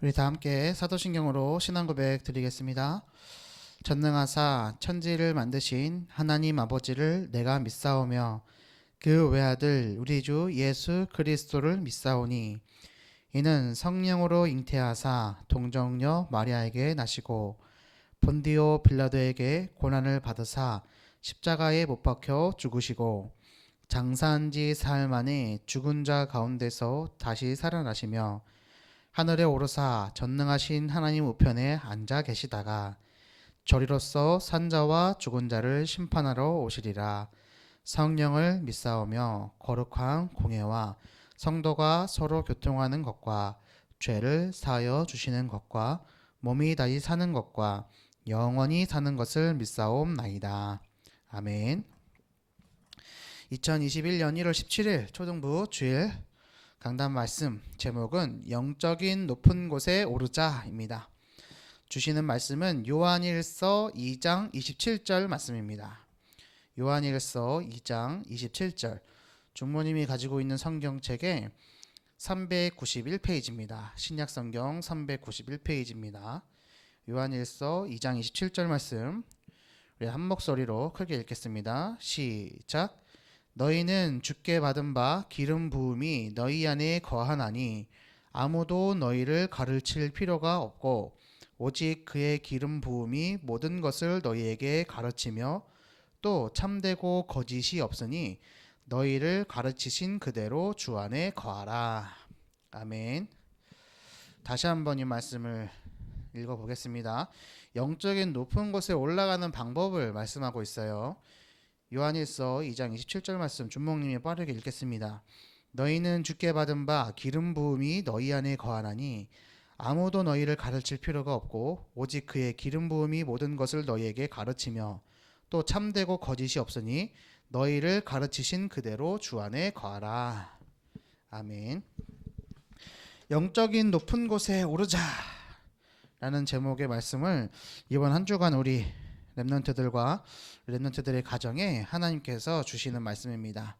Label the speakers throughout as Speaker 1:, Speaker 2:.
Speaker 1: 우리 다 함께 사도신경으로 신앙 고백 드리겠습니다. 전능하사 천지를 만드신 하나님 아버지를 내가 믿사오며 그 외아들 우리 주 예수 그리스도를 믿사오니 이는 성령으로 잉태하사 동정녀 마리아에게 나시고 본디오 빌라도에게 고난을 받으사 십자가에 못 박혀 죽으시고 장사한 지 사흘 만에 죽은 자 가운데서 다시 살아나시며 하늘에 오르사 전능하신 하나님 우편에 앉아 계시다가 저리로서 산자와 죽은 자를 심판하러 오시리라. 성령을 믿사오며 거룩한 공예와 성도가 서로 교통하는 것과 죄를 사하여 주시는 것과 몸이 다시 사는 것과 영원히 사는 것을 믿사옵나이다. 아멘. 2021년 1월 17일 초등부 주일 강단 말씀 제목은 영적인 높은 곳에 오르자입니다. 주시는 말씀은 요한일서 2장 27절 말씀입니다. 요한일서 2장 27절 중모님이 가지고 있는 성경책에 391페이지입니다. 신약성경 391페이지입니다. 요한일서 2장 27절 말씀 우리 한 목소리로 크게 읽겠습니다. 시작. 너희는 주께 받은 바 기름 부음이 너희 안에 거하나니 아무도 너희를 가르칠 필요가 없고 오직 그의 기름 부음이 모든 것을 너희에게 가르치며 또 참되고 거짓이 없으니 너희를 가르치신 그대로 주 안에 거하라. 아멘. 다시 한번 이 말씀을 읽어보겠습니다. 영적인 높은 곳에 올라가는 방법을 말씀하고 있어요. 요한일서 2장 27절 말씀 준목님이 빠르게 읽겠습니다. 너희는 주께 받은 바 기름 부음이 너희 안에 거하나니 아무도 너희를 가르칠 필요가 없고 오직 그의 기름 부음이 모든 것을 너희에게 가르치며 또 참되고 거짓이 없으니 너희를 가르치신 그대로 주 안에 거하라. 아멘. 영적인 높은 곳에 오르자 라는 제목의 말씀을 이번 한 주간 우리 렘넌트들과 렘넌트들의 가정에 하나님께서 주시는 말씀입니다.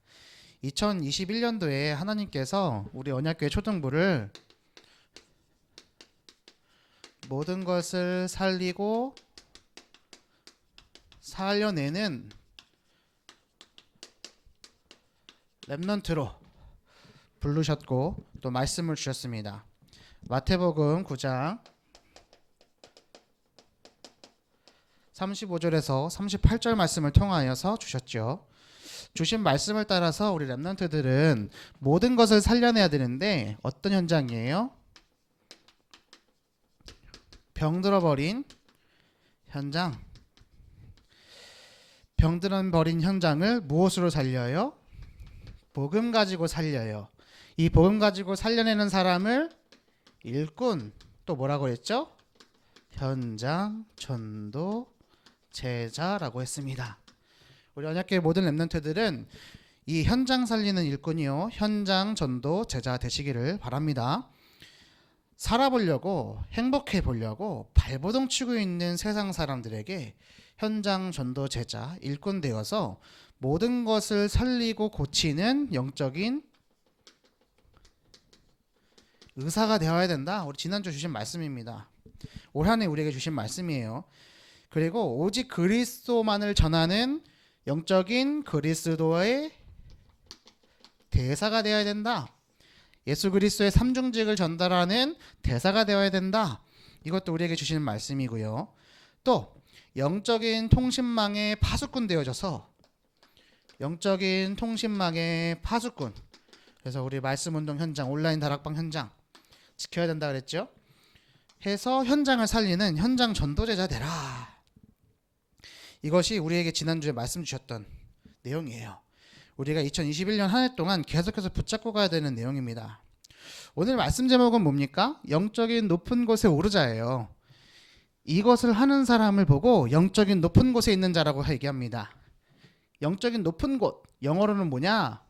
Speaker 1: 2021년도에 하나님께서 우리 언약교회 초등부를 모든 것을 살리고 살려내는 렘넌트로 부르셨고 또 말씀을 주셨습니다. 마태복음 9장 35절에서 38절 말씀을 통하여서 주셨죠. 주신 말씀을 따라서 우리 렘넌트들은 모든 것을 살려내야 되는데 어떤 현장이에요? 병들어버린 현장. 병들어버린 현장을 무엇으로 살려요? 복음 가지고 살려요. 이 복음 가지고 살려내는 사람을 일꾼, 또 뭐라고 했죠? 현장, 전도, 제자라고 했습니다. 우리 언약교회 모든 렘넌트들은 이 현장 살리는 일꾼이요, 현장 전도 제자 되시기를 바랍니다. 살아보려고, 행복해 보려고 발버둥 치고 있는 세상 사람들에게 현장 전도 제자 일꾼 되어서 모든 것을 살리고 고치는 영적인 의사가 되어야 된다. 우리 지난주 주신 말씀입니다. 올 한 해 우리에게 주신 말씀이에요. 그리고 오직 그리스도만을 전하는 영적인 그리스도의 대사가 되어야 된다. 예수 그리스도의 삼중직을 전달하는 대사가 되어야 된다. 이것도 우리에게 주시는 말씀이고요. 또 영적인 통신망의 파수꾼 되어져서 영적인 통신망의 파수꾼. 그래서 우리 말씀운동 현장, 온라인 다락방 현장 지켜야 된다 그랬죠. 해서 현장을 살리는 현장 전도제자 되라. 이것이 우리에게 지난주에 말씀 주셨던 내용이에요. 우리가 2021년 한 해 동안 계속해서 붙잡고 가야 되는 내용입니다. 오늘 말씀 제목은 뭡니까? 영적인 높은 곳에 오르자예요. 이것을 하는 사람을 보고 영적인 높은 곳에 있는 자라고 얘기합니다. 영적인 높은 곳, 영어로는 뭐냐?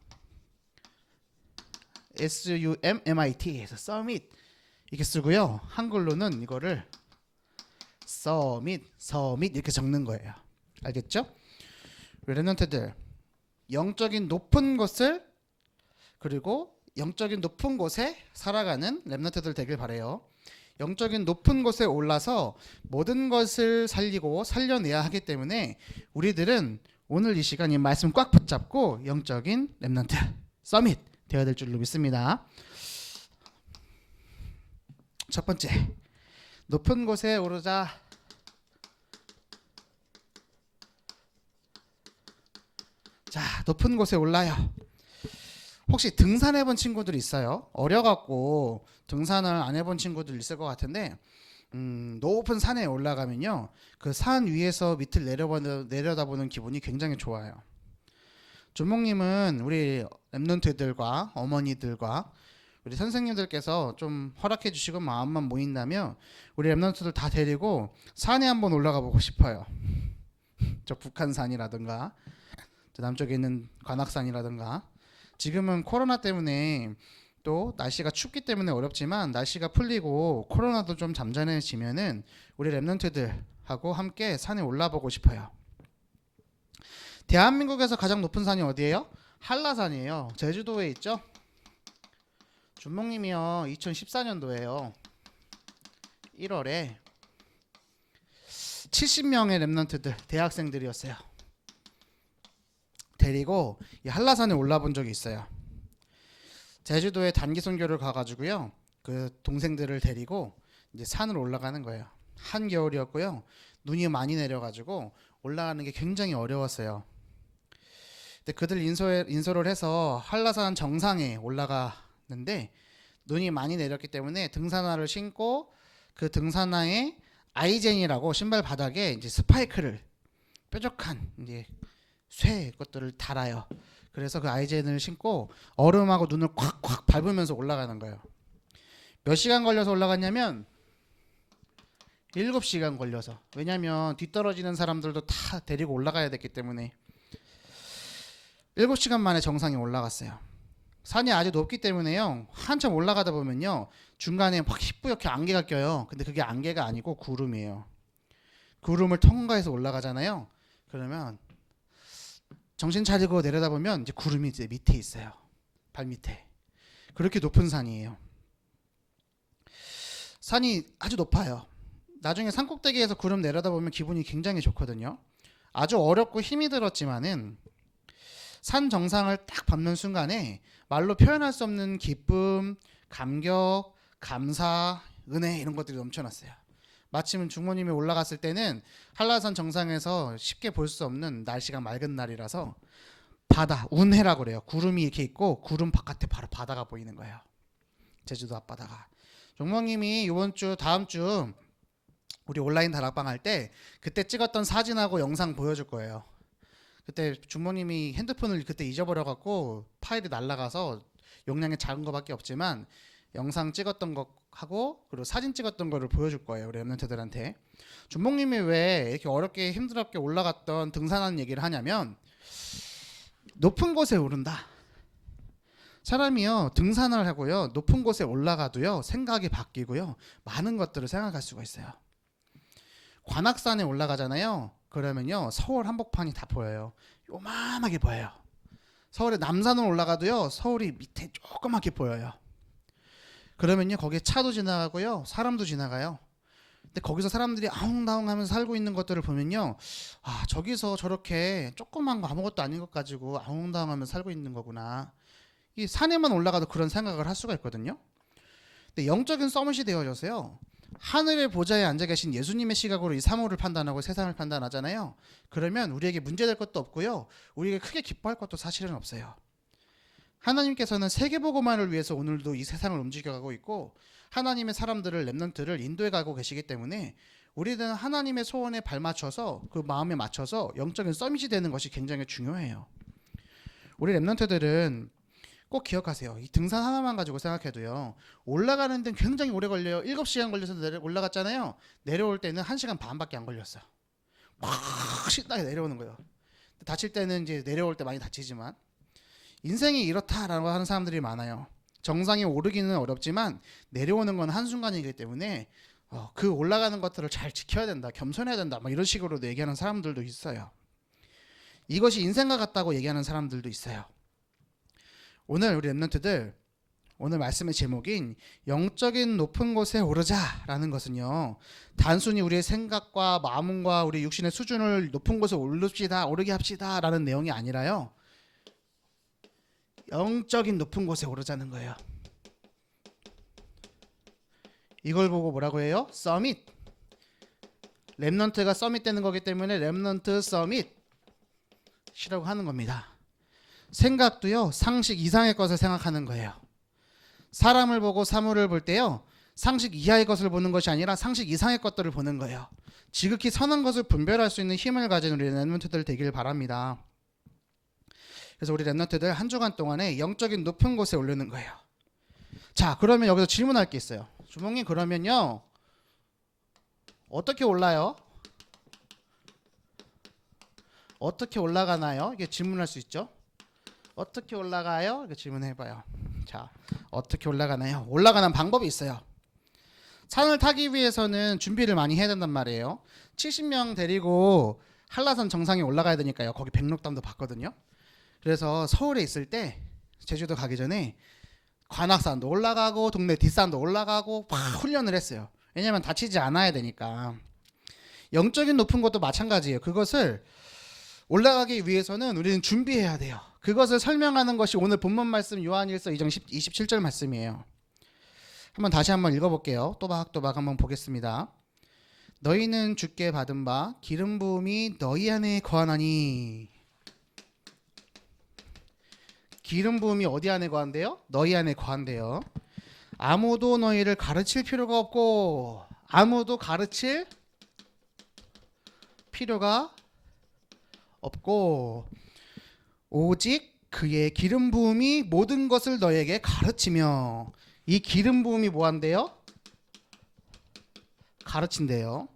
Speaker 1: SUMMIT, 서밋 이렇게 쓰고요. 한글로는 이거를 서밋 이렇게 적는 거예요. 알겠죠? 렘넌트들 영적인 높은 곳을 그리고 영적인 높은 곳에 살아가는 렘넌트들 되길 바래요. 영적인 높은 곳에 올라서 모든 것을 살리고 살려내야 하기 때문에 우리들은 오늘 이 시간 이 말씀 꽉 붙잡고 영적인 렘넌트 서밋 되어야 될 줄로 믿습니다. 첫 번째, 높은 곳에 오르자. 자, 높은 곳에 올라요. 혹시 등산해 본 친구들 있어요? 어려갖고 등산을 안 해본 친구들 있을 것 같은데 높은 산에 올라가면요, 그 산 위에서 밑을 내려다보는 기분이 굉장히 좋아요. 조목님은 우리 랩런트들과 어머니들과 우리 선생님들께서 좀 허락해 주시고 마음만 모인다면 우리 랩런트들 다 데리고 산에 한번 올라가 보고 싶어요. 저 북한산이라든가 저 남쪽에 있는 관악산이라든가. 지금은 코로나 때문에 또 날씨가 춥기 때문에 어렵지만 날씨가 풀리고 코로나도 좀 잠잠해지면은 우리 랩런트들하고 함께 산에 올라보고 싶어요. 대한민국에서 가장 높은 산이 어디예요? 한라산이에요. 제주도에 있죠. 준목님이요 2014년도에요 1월에 70명의 랩런트들 대학생들이었어요. 데리고 이 한라산에 올라본 적이 있어요. 제주도에 단기 선교를 가가지고요, 그 동생들을 데리고 이제 산을 올라가는 거예요. 한겨울이었고요, 눈이 많이 내려가지고 올라가는 게 굉장히 어려웠어요. 근데 그들 인솔을 해서 한라산 정상에 올라가는데 눈이 많이 내렸기 때문에 등산화를 신고 그 등산화에 아이젠이라고 신발 바닥에 이제 스파이크를 뾰족한 이제 쇠 것들을 달아요. 그래서 그 아이젠을 신고 얼음하고 눈을 콱콱 밟으면서 올라가는 거예요. 몇 시간 걸려서 올라갔냐면 7시간 걸려서. 왜냐면 뒤떨어지는 사람들도 다 데리고 올라가야 됐기 때문에 7시간 만에 정상에 올라갔어요. 산이 아주 높기 때문에요, 한참 올라가다 보면요 중간에 막 희뿌옇게 안개가 껴요. 근데 그게 안개가 아니고 구름이에요. 구름을 통과해서 올라가잖아요. 그러면 정신 차리고 내려다보면 이제 구름이 이제 밑에 있어요. 발 밑에. 그렇게 높은 산이에요. 산이 아주 높아요. 나중에 산꼭대기에서 구름 내려다보면 기분이 굉장히 좋거든요. 아주 어렵고 힘이 들었지만은 산 정상을 딱 밟는 순간에 말로 표현할 수 없는 기쁨, 감격, 감사, 은혜 이런 것들이 넘쳐났어요. 마침 중모님이 올라갔을 때는 한라산 정상에서 쉽게 볼 수 없는 날씨가 맑은 날이라서 바다, 운해라고 그래요. 구름이 이렇게 있고 구름 바깥에 바로 바다가 보이는 거예요. 제주도 앞바다가. 중모님이 이번 주 다음 주 우리 온라인 다락방 할 때 그때 찍었던 사진하고 영상 보여줄 거예요. 그때 중모님이 핸드폰을 그때 잊어버려갖고 파일이 날라가서 용량이 작은 거밖에 없지만 영상 찍었던 거 하고 그리고 사진 찍었던 거를 보여줄 거예요, 우리 랩런트들한테. 준목님이 왜 이렇게 어렵게 힘들게 올라갔던 등산하는 얘기를 하냐면, 높은 곳에 오른다. 사람이요 등산을 하고요 높은 곳에 올라가도요 생각이 바뀌고요 많은 것들을 생각할 수가 있어요. 관악산에 올라가잖아요. 그러면요 서울 한복판이 다 보여요. 요만하게 보여요. 서울의 남산으로 올라가도요 서울이 밑에 조그맣게 보여요. 그러면요 거기에 차도 지나가고요 사람도 지나가요. 근데 거기서 사람들이 아웅다웅하면서 살고 있는 것들을 보면요, 아 저기서 저렇게 조그만 거 아무것도 아닌 것 가지고 아웅다웅하면서 살고 있는 거구나. 이 산에만 올라가도 그런 생각을 할 수가 있거든요. 근데 영적인 서밋이 되어져서요 하늘의 보좌에 앉아 계신 예수님의 시각으로 이 사물을 판단하고 세상을 판단하잖아요. 그러면 우리에게 문제될 것도 없고요 우리에게 크게 기뻐할 것도 사실은 없어요. 하나님께서는 세계복음화를 위해서 오늘도 이 세상을 움직여가고 있고 하나님의 사람들을 렘넌트를 인도해 가고 계시기 때문에 우리는 하나님의 소원에 발맞춰서 그 마음에 맞춰서 영적인 서밋이 되는 것이 굉장히 중요해요. 우리 렘넌트들은 꼭 기억하세요. 이 등산 하나만 가지고 생각해도요 올라가는 데는 굉장히 오래 걸려요. 7시간 걸려서 올라갔잖아요. 내려올 때는 1시간 반밖에 안 걸렸어. 막 신나게 내려오는 거예요. 다칠 때는 이제 내려올 때 많이 다치지만 인생이 이렇다라고 하는 사람들이 많아요. 정상에 오르기는 어렵지만 내려오는 건 한순간이기 때문에 그 올라가는 것들을 잘 지켜야 된다, 겸손해야 된다, 막 이런 식으로 얘기하는 사람들도 있어요. 이것이 인생과 같다고 얘기하는 사람들도 있어요. 오늘 우리 랩런트들 오늘 말씀의 제목인 영적인 높은 곳에 오르자라는 것은요, 단순히 우리의 생각과 마음과 우리 육신의 수준을 높은 곳에 오르게 합시다 라는 내용이 아니라요, 영적인 높은 곳에 오르자는 거예요. 이걸 보고 뭐라고 해요? 서밋. 렘넌트가 서밋 되는 거기 때문에 렘넌트 서밋이라고 하는 겁니다. 생각도요, 상식 이상의 것을 생각하는 거예요. 사람을 보고 사물을 볼 때요, 상식 이하의 것을 보는 것이 아니라 상식 이상의 것들을 보는 거예요. 지극히 선한 것을 분별할 수 있는 힘을 가진 우리 렘넌트들 되길 바랍니다. 그래서 우리 렘넌트들 한 주간 동안에 영적인 높은 곳에 오르는 거예요. 자, 그러면 여기서 질문할 게 있어요. 주몽님, 그러면요, 어떻게 올라요? 어떻게 올라가나요? 이게 질문할 수 있죠. 어떻게 올라가요? 이렇게 질문해봐요. 자, 어떻게 올라가나요? 올라가는 방법이 있어요. 산을 타기 위해서는 준비를 많이 해야 된단 말이에요. 70명 데리고 한라산 정상에 올라가야 되니까요. 거기 백록담도 봤거든요. 그래서 서울에 있을 때 제주도 가기 전에 관악산도 올라가고 동네 뒷산도 올라가고 막 훈련을 했어요. 왜냐하면 다치지 않아야 되니까. 영적인 높은 것도 마찬가지예요. 그것을 올라가기 위해서는 우리는 준비해야 돼요. 그것을 설명하는 것이 오늘 본문 말씀 요한일서 2장 27절 말씀이에요. 다시 한번 읽어볼게요. 또박또박 한번 보겠습니다. 너희는 주께 받은 바 기름 부음이 너희 안에 거하나니. 기름 부음이 어디 안에 거한대요? 너희 안에 거한대요. 아무도 너희를 가르칠 필요가 없고, 아무도 가르칠 필요가 없고, 오직 그의 기름 부음이 모든 것을 너에게 가르치며. 이 기름 부음이 뭐 한대요? 가르친대요.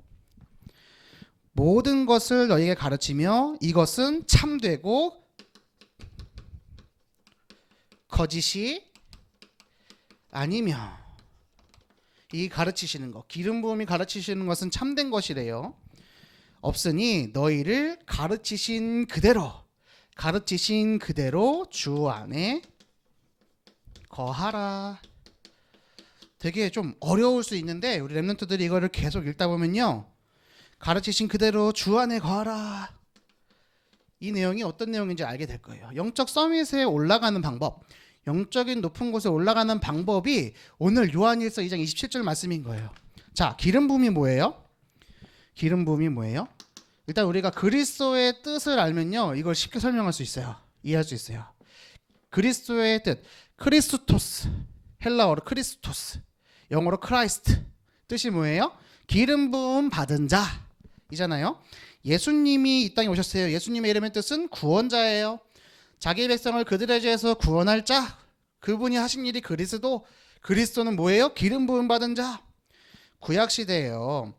Speaker 1: 모든 것을 너에게 가르치며 이것은 참되고 거짓이 아니며. 이 가르치시는 것, 기름 부음이 가르치시는 것은 참된 것이래요. 없으니 너희를 가르치신 그대로 주 안에 거하라. 되게 좀 어려울 수 있는데 우리 렘넌트들이 이거를 계속 읽다 보면요, 가르치신 그대로 주 안에 거하라, 이 내용이 어떤 내용인지 알게 될 거예요. 영적 서밋에 올라가는 방법, 영적인 높은 곳에 올라가는 방법이 오늘 요한일서 2장 27절 말씀인 거예요. 자, 기름 부음이 뭐예요? 기름 부음이 뭐예요? 일단 우리가 그리스도의 뜻을 알면요, 이걸 쉽게 설명할 수 있어요. 이해할 수 있어요. 그리스도의 뜻, 크리스토스, 헬라어로 크리스토스, 영어로 크라이스트, 뜻이 뭐예요? 기름 부음 받은 자 이잖아요. 예수님이 이 땅에 오셨어요. 예수님의 이름의 뜻은 구원자예요. 자기 백성을 그들의 죄에서 구원할 자, 그분이 하신 일이 그리스도는 뭐예요? 기름 부음 받은 자. 구약 시대예요.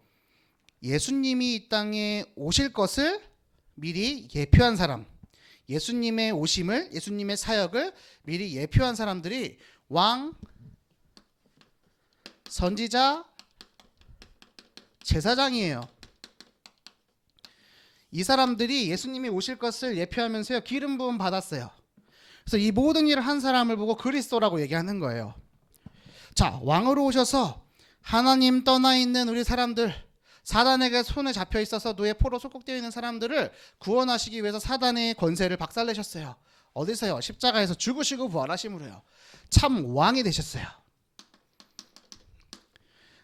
Speaker 1: 예수님이 이 땅에 오실 것을 미리 예표한 사람, 예수님의 오심을, 예수님의 사역을 미리 예표한 사람들이 왕, 선지자, 제사장이에요. 이 사람들이 예수님이 오실 것을 예표하면서요, 기름 부음 받았어요. 그래서 이 모든 일을 한 사람을 보고 그리스도라고 얘기하는 거예요. 자, 왕으로 오셔서 하나님 떠나 있는 우리 사람들, 사단에게 손에 잡혀 있어서 노예 포로 속국되어 있는 사람들을 구원하시기 위해서 사단의 권세를 박살내셨어요. 어디서요? 십자가에서 죽으시고 부활하심으로요. 참 왕이 되셨어요.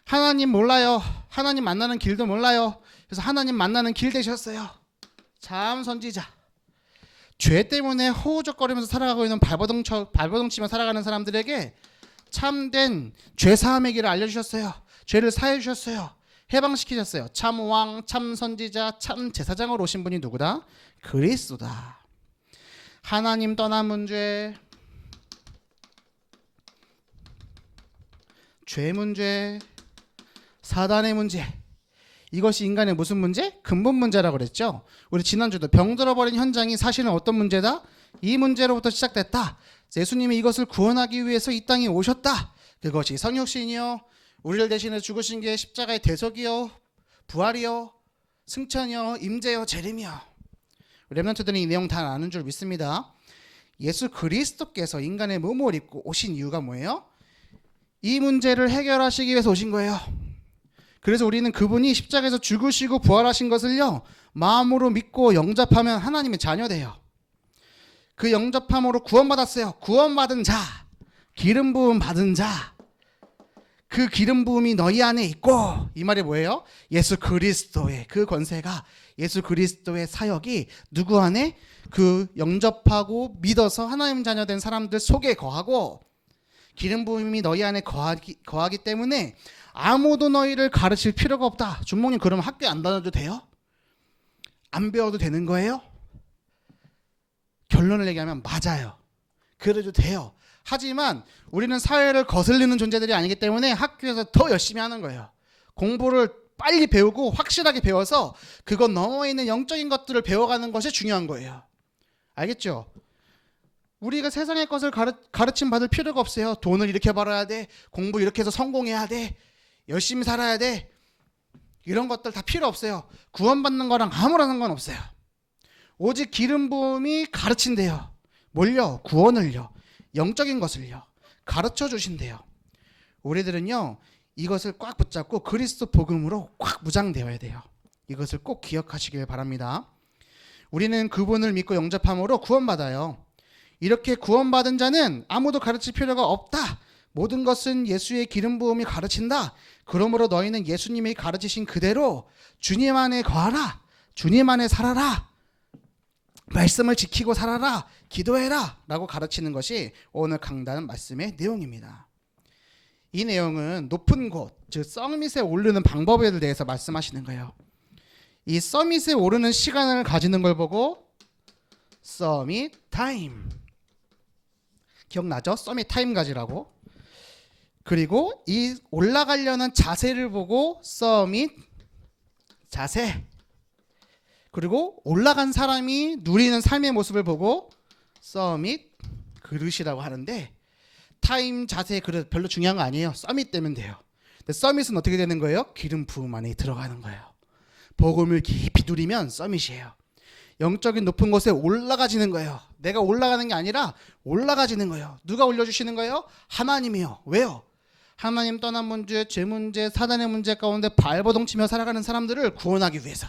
Speaker 1: 하나님 몰라요. 하나님 만나는 길도 몰라요. 그래서 하나님 만나는 길 되셨어요. 참 선지자. 죄 때문에 호우적거리면서 살아가고 있는 발버둥치며 살아가는 사람들에게 참된 죄사함의 길을 알려주셨어요. 죄를 사해 주셨어요. 해방시키셨어요. 참 왕, 참 선지자, 참 제사장으로 오신 분이 누구다? 그리스도다. 하나님 떠난 문제, 죄 문제, 사단의 문제, 이것이 인간의 무슨 문제? 근본 문제라고 그랬죠. 우리 지난주도 병들어버린 현장이 사실은 어떤 문제다? 이 문제로부터 시작됐다. 예수님이 이것을 구원하기 위해서 이 땅에 오셨다. 그것이 성육신이요, 우리를 대신해 죽으신 게 십자가의 대속이요, 부활이요, 승천이요, 임재요, 재림이요. 렘넌트들은 이 내용 다 아는 줄 믿습니다. 예수 그리스도께서 인간의 몸을 입고 오신 이유가 뭐예요? 이 문제를 해결하시기 위해서 오신 거예요. 그래서 우리는 그분이 십자가에서 죽으시고 부활하신 것을요, 마음으로 믿고 영접하면 하나님의 자녀돼요. 그 영접함으로 구원받았어요. 구원받은 자, 기름 부음 받은 자, 그 기름 부음이 너희 안에 있고, 이 말이 뭐예요? 예수 그리스도의 그 권세가, 예수 그리스도의 사역이 누구 안에? 그 영접하고 믿어서 하나님 자녀 된 사람들 속에 거하고, 기름 부음이 너희 안에 거하기 때문에 아무도 너희를 가르칠 필요가 없다. 준목님, 그러면 학교에 안 다녀도 돼요? 안 배워도 되는 거예요? 결론을 얘기하면 맞아요. 그래도 돼요. 하지만 우리는 사회를 거슬리는 존재들이 아니기 때문에 학교에서 더 열심히 하는 거예요. 공부를 빨리 배우고 확실하게 배워서 그것 너머에 있는 영적인 것들을 배워가는 것이 중요한 거예요. 알겠죠? 우리가 세상의 것을 가르침 받을 필요가 없어요. 돈을 이렇게 벌어야 돼. 공부 이렇게 해서 성공해야 돼. 열심히 살아야 돼. 이런 것들 다 필요 없어요. 구원받는 거랑 아무런 상관없어요. 오직 기름 부음이 가르친대요. 뭘요? 구원을요. 영적인 것을요. 가르쳐 주신대요. 우리들은요, 이것을 꽉 붙잡고 그리스도 복음으로 꽉 무장되어야 돼요. 이것을 꼭 기억하시길 바랍니다. 우리는 그분을 믿고 영접함으로 구원받아요. 이렇게 구원받은 자는 아무도 가르칠 필요가 없다. 모든 것은 예수의 기름 부음이 가르친다. 그러므로 너희는 예수님이 가르치신 그대로 주님 안에 거하라. 주님 안에 살아라. 말씀을 지키고 살아라. 기도해라. 라고 가르치는 것이 오늘 강단 말씀의 내용입니다. 이 내용은 높은 곳, 즉 서밋에 오르는 방법에 대해서 말씀하시는 거예요. 이 서밋에 오르는 시간을 가지는 걸 보고 서밋 타임. 기억나죠? 서밋 타임 가지라고. 그리고 이 올라가려는 자세를 보고 서밋 자세. 그리고 올라간 사람이 누리는 삶의 모습을 보고 서밋 그릇이라고 하는데, 타임, 자세, 그릇 별로 중요한 거 아니에요. 서밋 되면 돼요. 근데 서밋은 어떻게 되는 거예요? 기름 부음 안에 들어가는 거예요. 복음을 깊이 누리면 서밋이에요. 영적인 높은 곳에 올라가지는 거예요. 내가 올라가는 게 아니라 올라가지는 거예요. 누가 올려주시는 거예요? 하나님이요. 왜요? 하나님 떠난 문제, 죄 문제, 사단의 문제 가운데 발버둥치며 살아가는 사람들을 구원하기 위해서,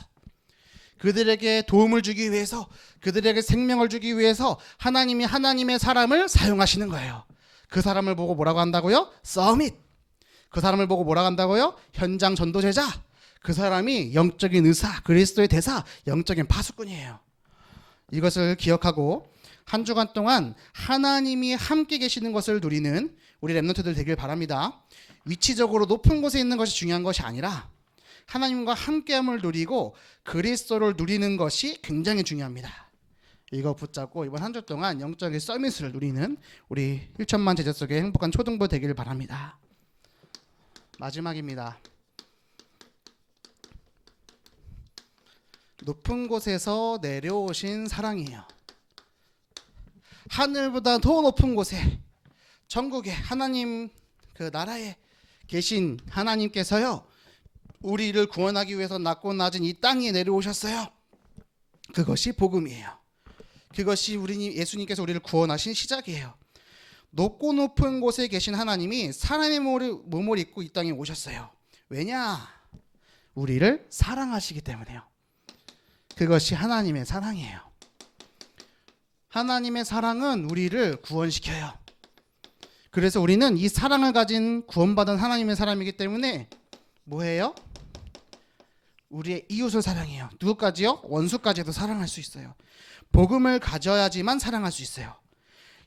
Speaker 1: 그들에게 도움을 주기 위해서, 그들에게 생명을 주기 위해서 하나님이 하나님의 사람을 사용하시는 거예요. 그 사람을 보고 뭐라고 한다고요? 서밋. 그 사람을 보고 뭐라고 한다고요? 현장 전도제자. 그 사람이 영적인 의사, 그리스도의 대사, 영적인 파수꾼이에요. 이것을 기억하고 한 주간 동안 하나님이 함께 계시는 것을 누리는 우리 랩런트들 되길 바랍니다. 위치적으로 높은 곳에 있는 것이 중요한 것이 아니라 하나님과 함께함을 누리고 그리스도를 누리는 것이 굉장히 중요합니다. 이거 붙잡고 이번 한 주 동안 영적인 서밋을 누리는 우리 1천만 제자 속의 행복한 초등부 되기를 바랍니다. 마지막입니다. 높은 곳에서 내려오신 사랑이에요. 하늘보다 더 높은 곳에, 전국에 하나님 그 나라에 계신 하나님께서요, 우리를 구원하기 위해서 낮고 낮은 이 땅에 내려오셨어요. 그것이 복음이에요. 그것이 우리 예수님께서 우리를 구원하신 시작이에요. 높고 높은 곳에 계신 하나님이 사람의 몸을 입고 이 땅에 오셨어요. 왜냐? 우리를 사랑하시기 때문에요. 그것이 하나님의 사랑이에요. 하나님의 사랑은 우리를 구원시켜요. 그래서 우리는 이 사랑을 가진 구원받은 하나님의 사람이기 때문에 뭐예요? 우리의 이웃을 사랑해요. 누구까지요? 원수까지도 사랑할 수 있어요. 복음을 가져야지만 사랑할 수 있어요.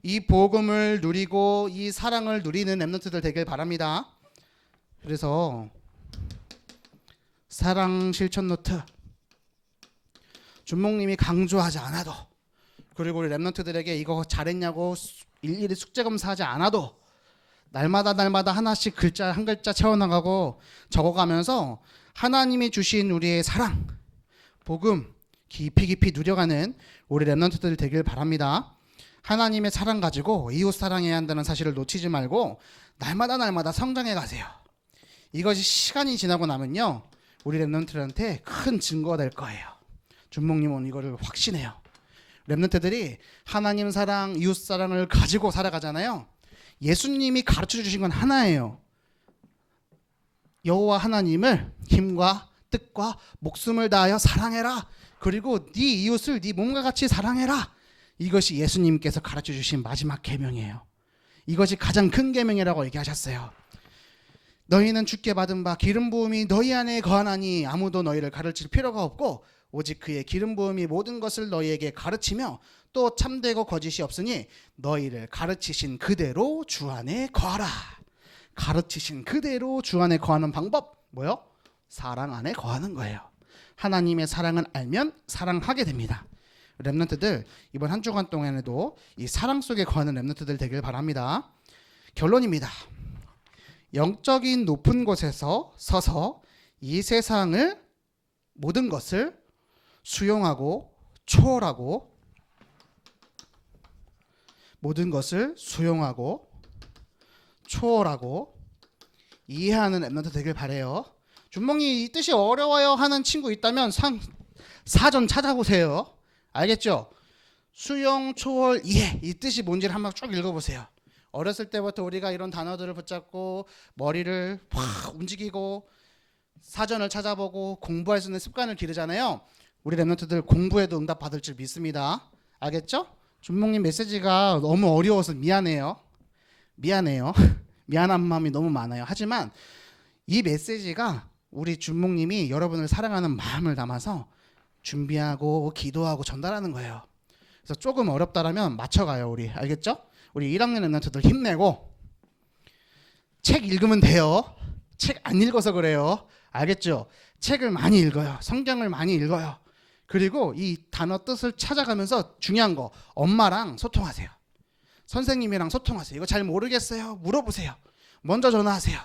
Speaker 1: 이 복음을 누리고 이 사랑을 누리는 랩런트들 되길 바랍니다. 그래서 사랑 실천 노트 준목님이 강조하지 않아도, 그리고 우리 랩런트들에게 이거 잘했냐고 일일이 숙제 검사하지 않아도 날마다 하나씩 글자 한 글자 채워나가고 적어가면서 하나님이 주신 우리의 사랑, 복음 깊이 누려가는 우리 랩런트들 되길 바랍니다. 하나님의 사랑 가지고 이웃 사랑해야 한다는 사실을 놓치지 말고 날마다 성장해 가세요. 이것이 시간이 지나고 나면요, 우리 랩런트들한테 큰 증거가 될 거예요. 준목님은 이거를 확신해요. 랩런트들이 하나님 사랑, 이웃 사랑을 가지고 살아가잖아요. 예수님이 가르쳐 주신 건 하나예요. 여호와 하나님을 힘과 뜻과 목숨을 다하여 사랑해라. 그리고 네 이웃을 네 몸과 같이 사랑해라. 이것이 예수님께서 가르쳐 주신 마지막 계명이에요. 이것이 가장 큰 계명이라고 얘기하셨어요. 너희는 주께 받은 바 기름 부음이 너희 안에 거하나니 아무도 너희를 가르칠 필요가 없고 오직 그의 기름 부음이 모든 것을 너희에게 가르치며 또 참되고 거짓이 없으니 너희를 가르치신 그대로 주 안에 거하라. 가르치신 그대로 주 안에 거하는 방법 뭐요? 사랑 안에 거하는 거예요. 하나님의 사랑을 알면 사랑하게 됩니다. 렘넌트들 이번 한 주간 동안에도 이 사랑 속에 거하는 렘넌트들 되길 바랍니다. 결론입니다. 영적인 높은 곳에서 서서 이 세상을 모든 것을 수용하고 초월하고 모든 것을 수용하고 초월하고 이해하는 렘넌트 되길 바래요. 준몽이 이 뜻이 어려워요 하는 친구 있다면 사전 찾아보세요. 알겠죠? 수용, 초월, 이해 이 뜻이 뭔지를 한번 쭉 읽어보세요. 어렸을 때부터 우리가 이런 단어들을 붙잡고 머리를 확 움직이고 사전을 찾아보고 공부할 수 있는 습관을 기르잖아요. 우리 렘넌트들 공부에도 응답 받을 줄 믿습니다. 알겠죠? 준몽님 메시지가 너무 어려워서 미안해요. 미안한 마음이 너무 많아요. 하지만 이 메시지가 우리 준몽님이 여러분을 사랑하는 마음을 담아서 준비하고 기도하고 전달하는 거예요. 그래서 조금 어렵다라면 맞춰가요. 우리 알겠죠? 우리 1학년 렘넌트들 힘내고 책 읽으면 돼요. 책 안 읽어서 그래요. 알겠죠? 책을 많이 읽어요. 성경을 많이 읽어요. 그리고 이 단어 뜻을 찾아가면서 중요한 거 엄마랑 소통하세요. 선생님이랑 소통하세요. 이거 잘 모르겠어요. 물어보세요. 먼저 전화하세요.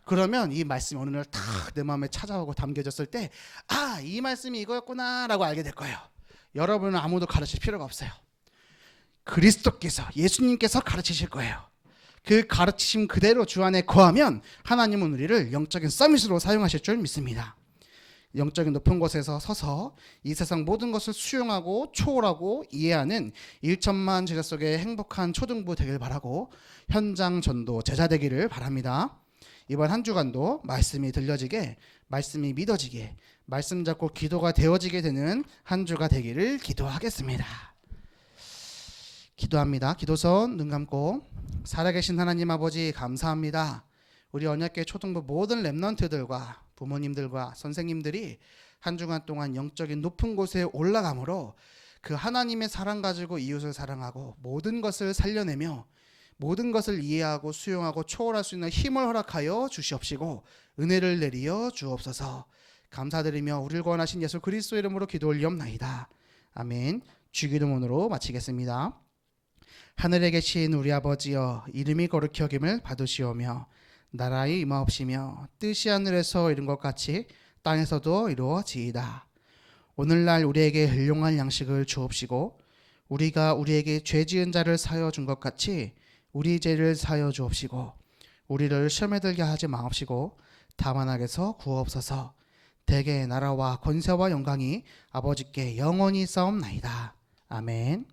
Speaker 1: 그러면 이 말씀이 어느 날 탁 내 마음에 찾아오고 담겨졌을 때 아, 이 말씀이 이거였구나 라고 알게 될 거예요. 여러분은 아무도 가르칠 필요가 없어요. 그리스도께서 예수님께서 가르치실 거예요. 그 가르치심 그대로 주 안에 거하면 하나님은 우리를 영적인 서밋으로 사용하실 줄 믿습니다. 영적인 높은 곳에서 서서 이 세상 모든 것을 수용하고 초월하고 이해하는 1천만 제자 속의 행복한 초등부 되길 바라고 현장 전도 제자 되기를 바랍니다. 이번 한 주간도 말씀이 들려지게, 말씀이 믿어지게, 말씀 잡고 기도가 되어지게 되는 한 주가 되기를 기도하겠습니다. 기도합니다. 기도선 눈 감고 살아계신 하나님 아버지 감사합니다. 우리 언약궤 초등부 모든 렘넌트들과 부모님들과 선생님들이 한 주간 동안 영적인 높은 곳에 올라감으로 그 하나님의 사랑 가지고 이웃을 사랑하고 모든 것을 살려내며 모든 것을 이해하고 수용하고 초월할 수 있는 힘을 허락하여 주시옵시고 은혜를 내리어 주옵소서. 감사드리며 우리를 구원하신 예수 그리스도 이름으로 기도 올리옵나이다. 아멘. 주기도문으로 마치겠습니다. 하늘에 계신 우리 아버지여, 이름이 거룩히 여김을 받으시오며 나라의 임하옵시며 뜻이 하늘에서 이룬 것 같이 땅에서도 이루어지이다. 오늘날 우리에게 일용할 양식을 주옵시고 우리가 우리에게 죄 지은 자를 사하여 준 것 같이 우리 죄를 사하여 주옵시고 우리를 시험에 들게 하지 마옵시고 다만 악에서 구하옵소서. 대개 나라와 권세와 영광이 아버지께 영원히 싸움나이다. 아멘.